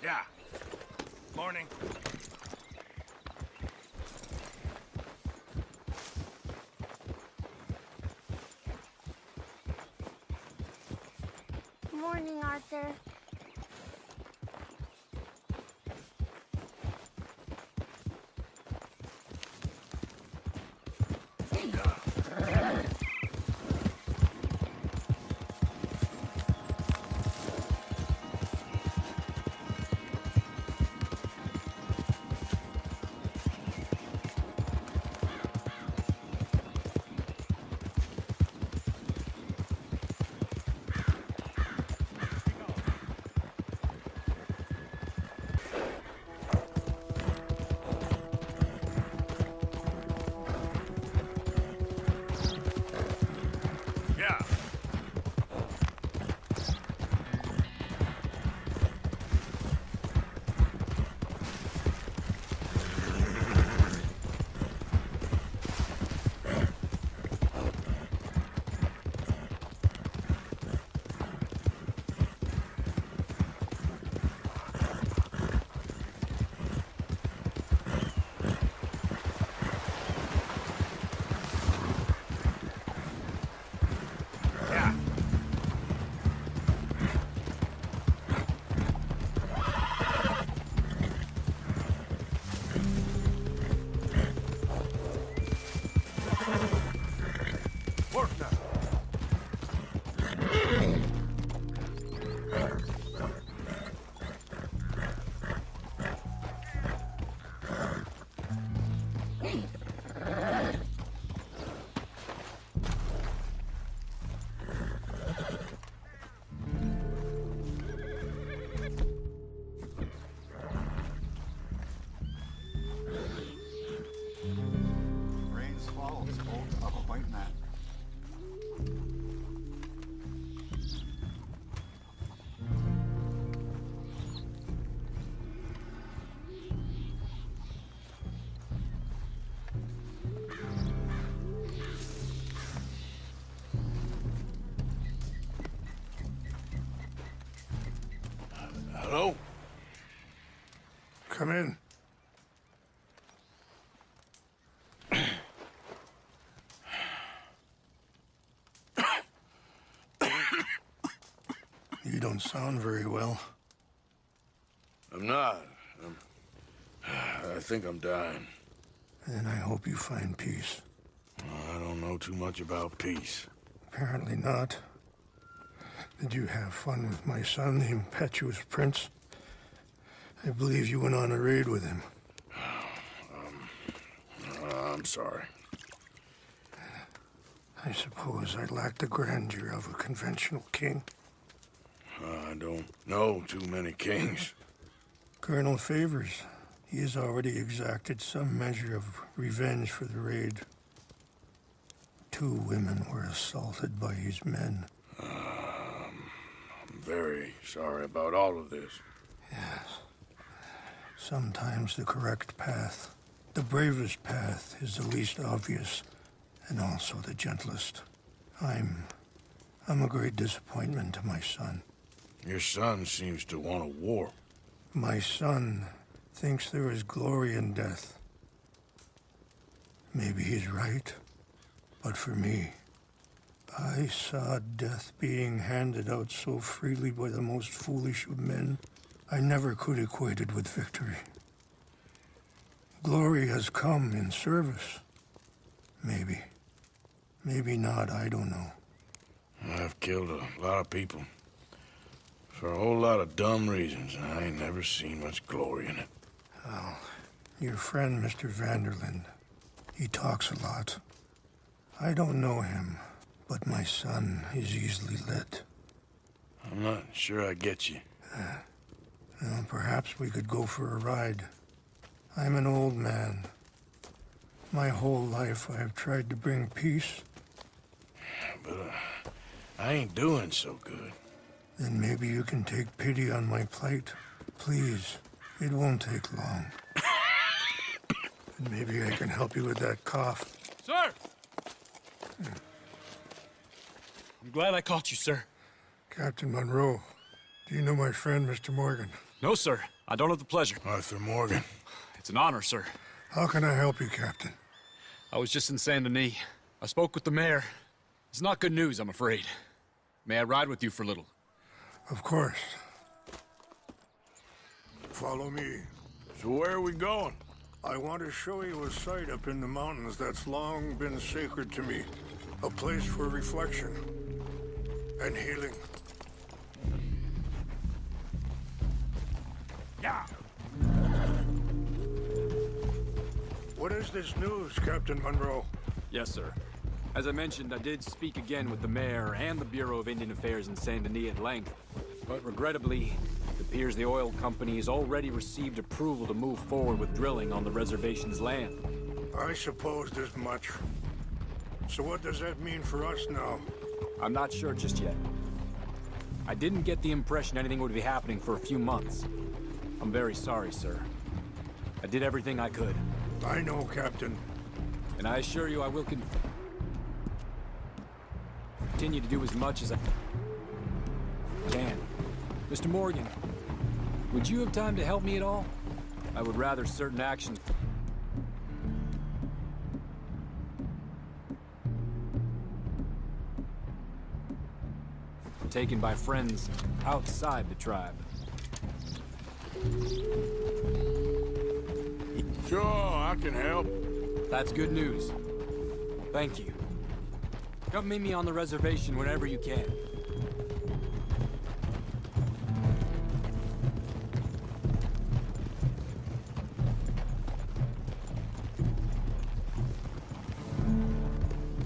Yeah. Morning. Morning, Arthur. Yeah. Yeah. Work now. Rains fall, spoke of a white man. Hello? Come in. You don't sound very well. I'm not. I think I'm dying. And I hope you find peace. I don't know too much about peace. Apparently not. Did you have fun with my son, the impetuous prince? I believe you went on a raid with him. I'm sorry. I suppose I lacked the grandeur of a conventional king. I don't know too many kings. Colonel Favors, he has already exacted some measure of revenge for the raid. 2 women were assaulted by his men. I'm very sorry about all of this. Yes. Sometimes the correct path, the bravest path, is the least obvious, and also the gentlest. I'm a great disappointment to my son. Your son seems to want a war. My son thinks there is glory in death. Maybe he's right, but for me, I saw death being handed out so freely by the most foolish of men. I never could equate it with victory. Glory has come in service. Maybe. Maybe not, I don't know. I've killed a lot of people. For a whole lot of dumb reasons, and I ain't never seen much glory in it. Well, your friend, Mr. Vanderlyn, he talks a lot. I don't know him, but my son is easily led. I'm not sure I get you. Well, perhaps we could go for a ride. I'm an old man. My whole life I have tried to bring peace. But I ain't doing so good. Then maybe you can take pity on my plight. Please, it won't take long. And maybe I can help you with that cough. Sir! I'm glad I caught you, sir. Captain Monroe, do you know my friend, Mr. Morgan? No, sir. I don't have the pleasure. Arthur Morgan. It's an honor, sir. How can I help you, Captain? I was just in Saint Denis. I spoke with the mayor. It's not good news, I'm afraid. May I ride with you for a little? Of course. Follow me. So where are we going? I want to show you a site up in the mountains that's long been sacred to me. A place for reflection and healing. Yeah. What is this news, Captain Monroe? Yes, sir. As I mentioned, I did speak again with the mayor and the Bureau of Indian Affairs in Saint Denis at length. But regrettably, it appears the oil company has already received approval to move forward with drilling on the reservation's land. I supposed as much. So what does that mean for us now? I'm not sure just yet. I didn't get the impression anything would be happening for a few months. I'm very sorry, sir. I did everything I could. I know, Captain. And I assure you I will continue to do as much as I can. Mr. Morgan, would you have time to help me at all? I would rather certain actions taken by friends outside the tribe. Sure, I can help. That's good news. Thank you. Come meet me on the reservation whenever you can.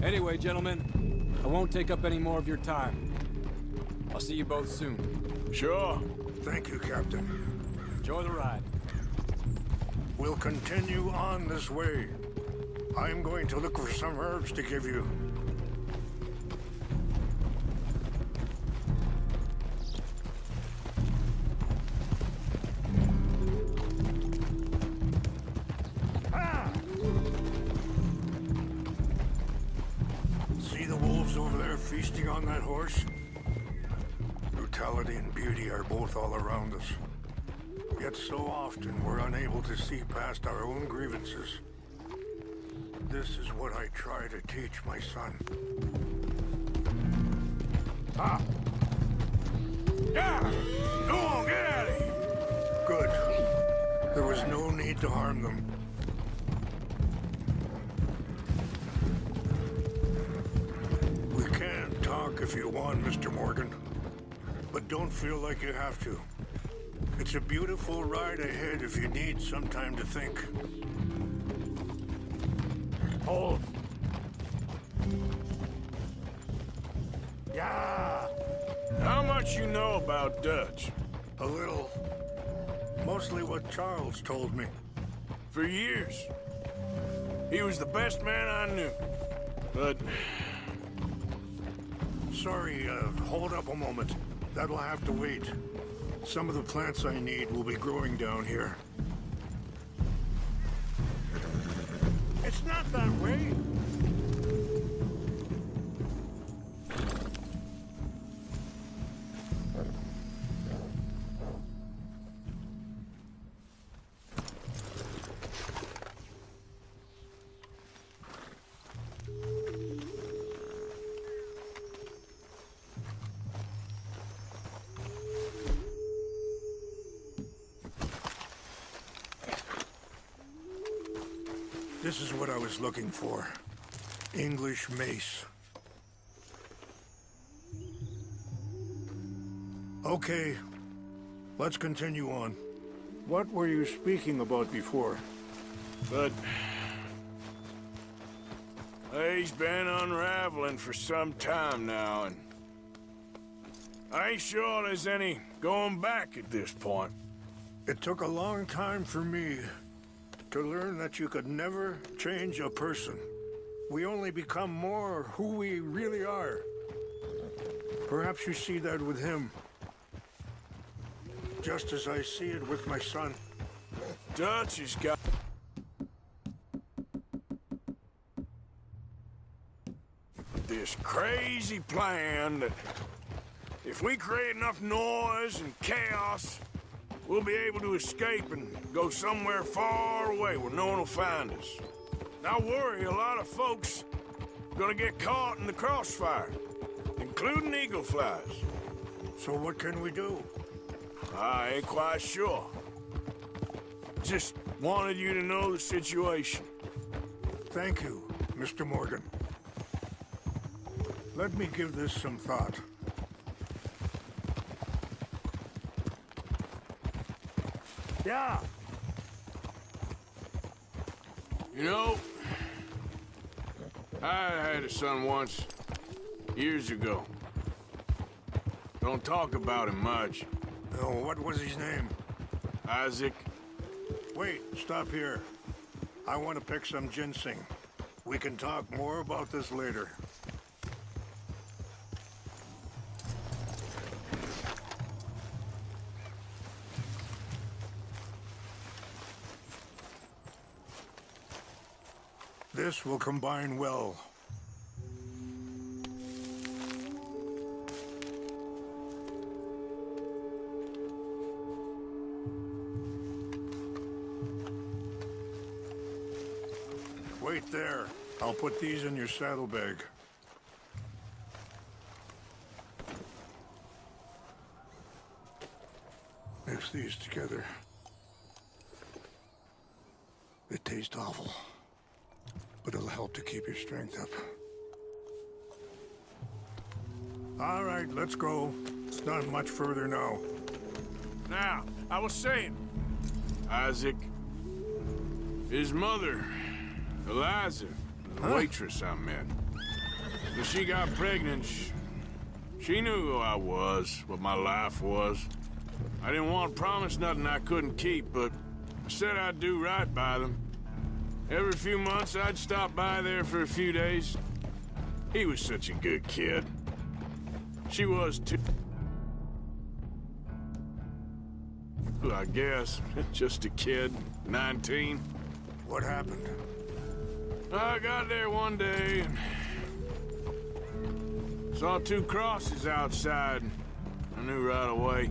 Anyway, gentlemen, I won't take up any more of your time. I'll see you both soon. Sure. Thank you, Captain. Enjoy the ride. We'll continue on this way. I'm going to look for some herbs to give you. See the wolves over there feasting on that horse? Brutality and beauty are both all around us. Yet so often we're unable to see past our own grievances. This is what I try to teach my son. Ah! Yeah! Go on, get out of here! Good. There was no need to harm them. We can talk if you want, Mr. Morgan. But don't feel like you have to. It's a beautiful ride ahead if you need some time to think. Hold. Yeah! How much you know about Dutch? A little. Mostly what Charles told me. For years. He was the best man I knew. But... Sorry, hold up a moment. That'll have to wait. Some of the plants I need will be growing down here. It's not that way. This is what I was looking for. English mace. Okay, let's continue on. What were you speaking about before? But... he's been unraveling for some time now, and... I ain't sure there's any going back at this point. It took a long time for me to learn that you could never change a person. We only become more who we really are. Perhaps you see that with him. Just as I see it with my son. Dutch has got... this crazy plan that if we create enough noise and chaos, we'll be able to escape and go somewhere far away where no one will find us. And I worry a lot of folks are gonna get caught in the crossfire, including eagle flies. So what can we do? I ain't quite sure. Just wanted you to know the situation. Thank you, Mr. Morgan. Let me give this some thought. Yeah. You know, I had a son once, years ago. Don't talk about him much. Oh, what was his name? Isaac. Wait, stop here. I want to pick some ginseng. We can talk more about this later. This will combine well. Wait there. I'll put these in your saddlebag. Mix these together. They taste awful, but it'll help to keep your strength up. All right, let's go. It's not much further now. Now, I was saying, Isaac, his mother, Eliza, the waitress I met. When she got pregnant, she knew who I was, what my life was. I didn't want to promise nothing I couldn't keep, but I said I'd do right by them. Every few months, I'd stop by there for a few days. He was such a good kid. She was too. I guess. Just a kid, 19. What happened? I got there one day and saw two crosses outside. I knew right away.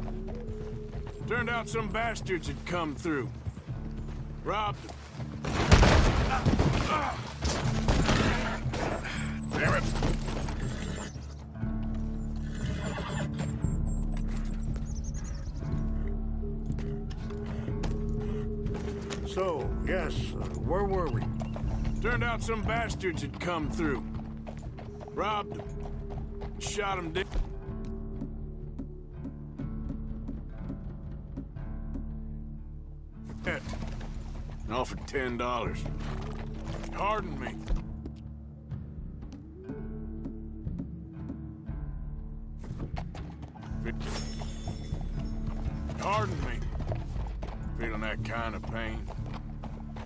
Turned out some bastards had come through. Robbed them. Damn it! So, yes, where were we? Turned out some bastards had come through. Robbed them. Shot them dead. And offered $10. Pardon me. Pardon me. Feeling that kind of pain.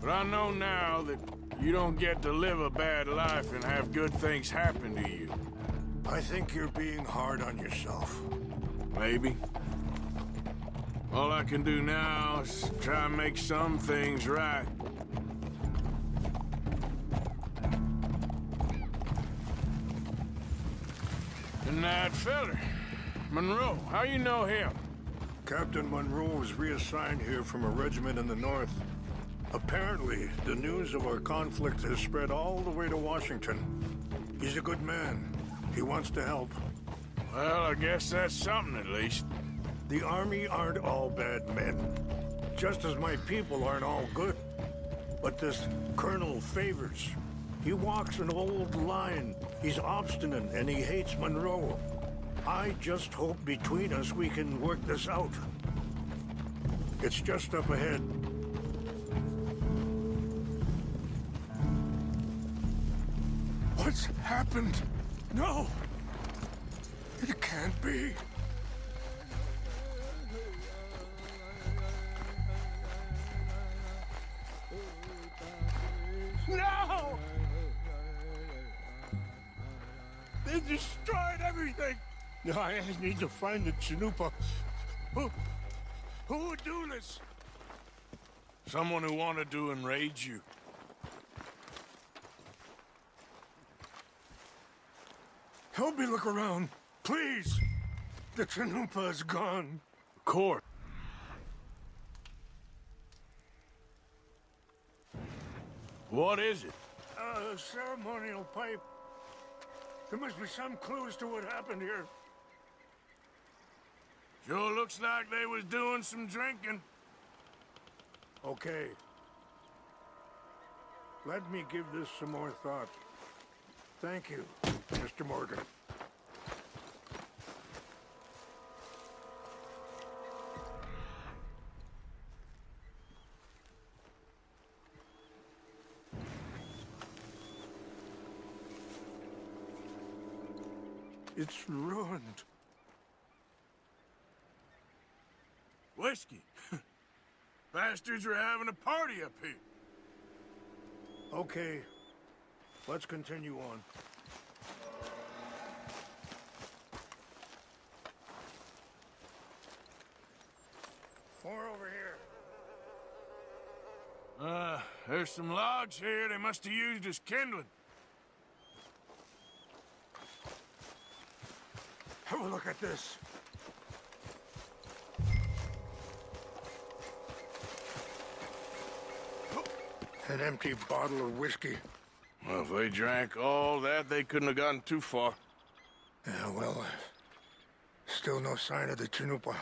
But I know now that you don't get to live a bad life and have good things happen to you. I think you're being hard on yourself. Maybe. All I can do now is try and make some things right. And that feller, Monroe, how you know him? Captain Monroe was reassigned here from a regiment in the north. Apparently, the news of our conflict has spread all the way to Washington. He's a good man. He wants to help. Well, I guess that's something at least. The Army aren't all bad men. Just as my people aren't all good. But this Colonel Favors, he walks an old line. He's obstinate and he hates Monroe. I just hope between us we can work this out. It's just up ahead. What's happened? No! It can't be. No! They destroyed everything! I need to find the Chanupa. Who would do this? Someone who wanted to enrage you. Help me look around, please. The Chanupa is gone. Of course. What is it? A ceremonial pipe. There must be some clues to what happened here. Sure looks like they was doing some drinking. Okay. Let me give this some more thought. Thank you, Mr. Morgan. It's ruined. Whiskey. Bastards are having a party up here. Okay, let's continue on. More over here. There's some logs here they must have used as kindling. Have a look at this. An empty bottle of whiskey. Well, if they drank all that, they couldn't have gotten too far. Yeah, well, still no sign of the Chanupa.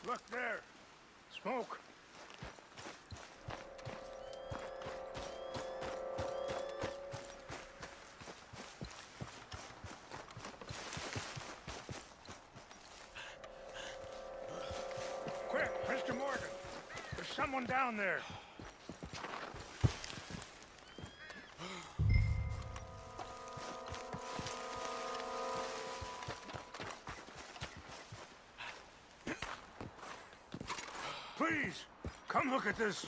Look there. Smoke. Quick, Mr. Morgan. There's someone down there. Please, come look at this.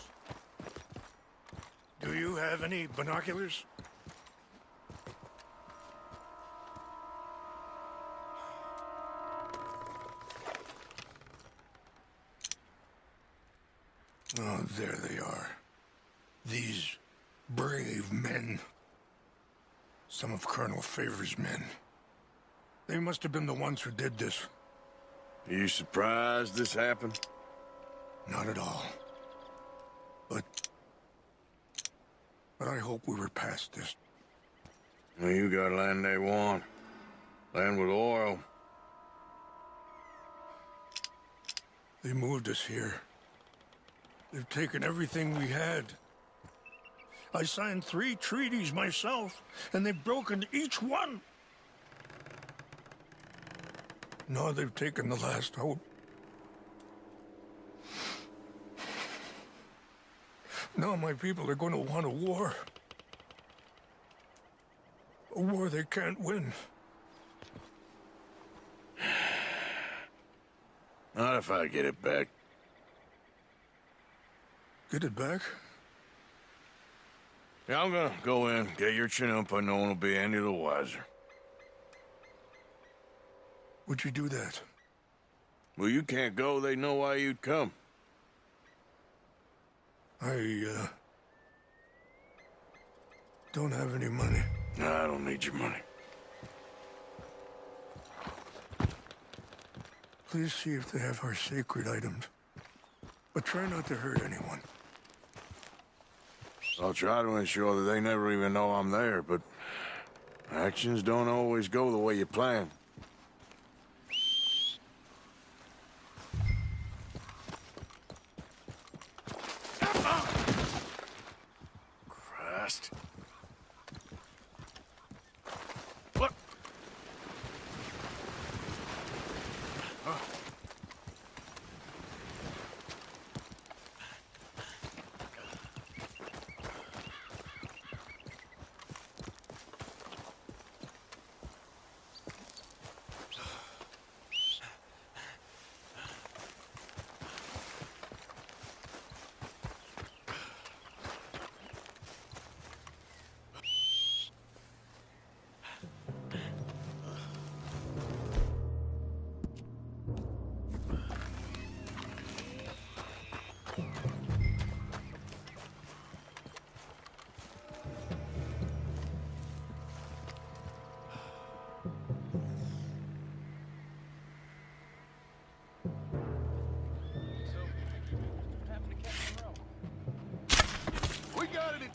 Do you have any binoculars? Oh, there they are. These brave men. Some of Colonel Favor's men. They must have been the ones who did this. Are you surprised this happened? Not at all. But I hope we were past this. Well, you got land they want. Land with oil. They moved us here. They've taken everything we had. I signed 3 treaties myself, and they've broken each one. Now they've taken the last hope. Now my people are going to want a war. A war they can't win. Not if I get it back. Get it back? Yeah, I'm gonna go in, get your Chanupa, no one will be any the wiser. Would you do that? Well, you can't go, they know why you'd come. I don't have any money. No, I don't need your money. Please see if they have our sacred items. But try not to hurt anyone. I'll try to ensure that they never even know I'm there, but actions don't always go the way you plan. Christ. What?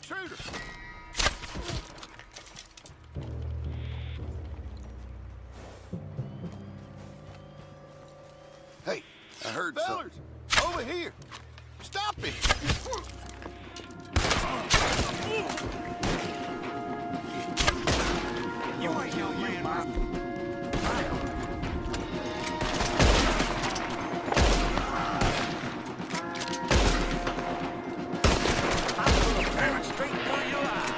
intruder. Hey, I heard Fellers, something. Over here. Stop it. You ain't no man. Straight through your eye.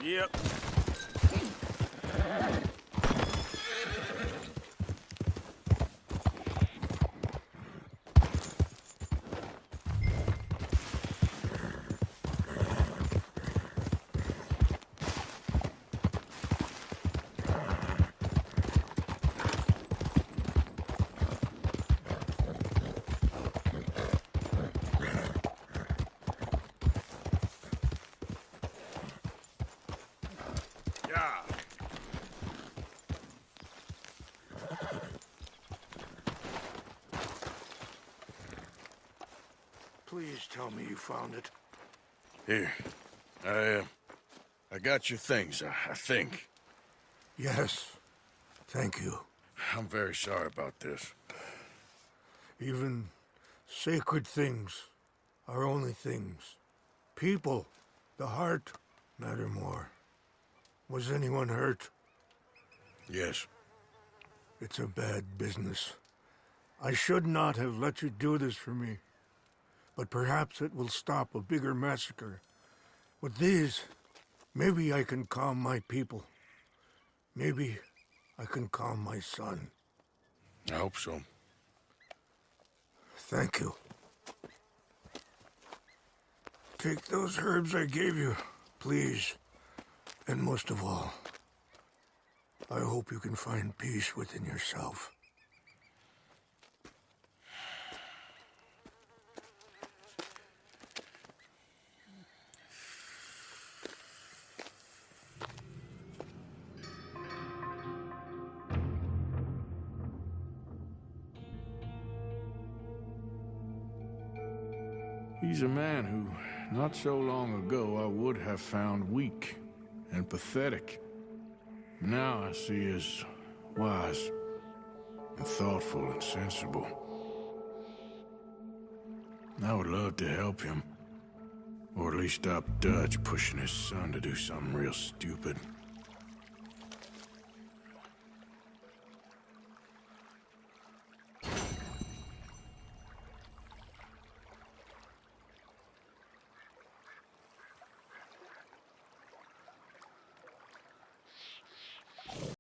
Yep. Yeah. Please tell me you found it. Here. I got your things, I think. Yes. Thank you. I'm very sorry about this. Even sacred things are only things. People, the heart, matter more. Was anyone hurt? Yes. It's a bad business. I should not have let you do this for me. But perhaps it will stop a bigger massacre. With these, maybe I can calm my people. Maybe I can calm my son. I hope so. Thank you. Take those herbs I gave you, please. And most of all, I hope you can find peace within yourself. He's a man who, not so long ago, I would have found weak and pathetic. Now I see as wise and thoughtful and sensible. I would love to help him, or at least stop Dutch pushing his son to do something real stupid.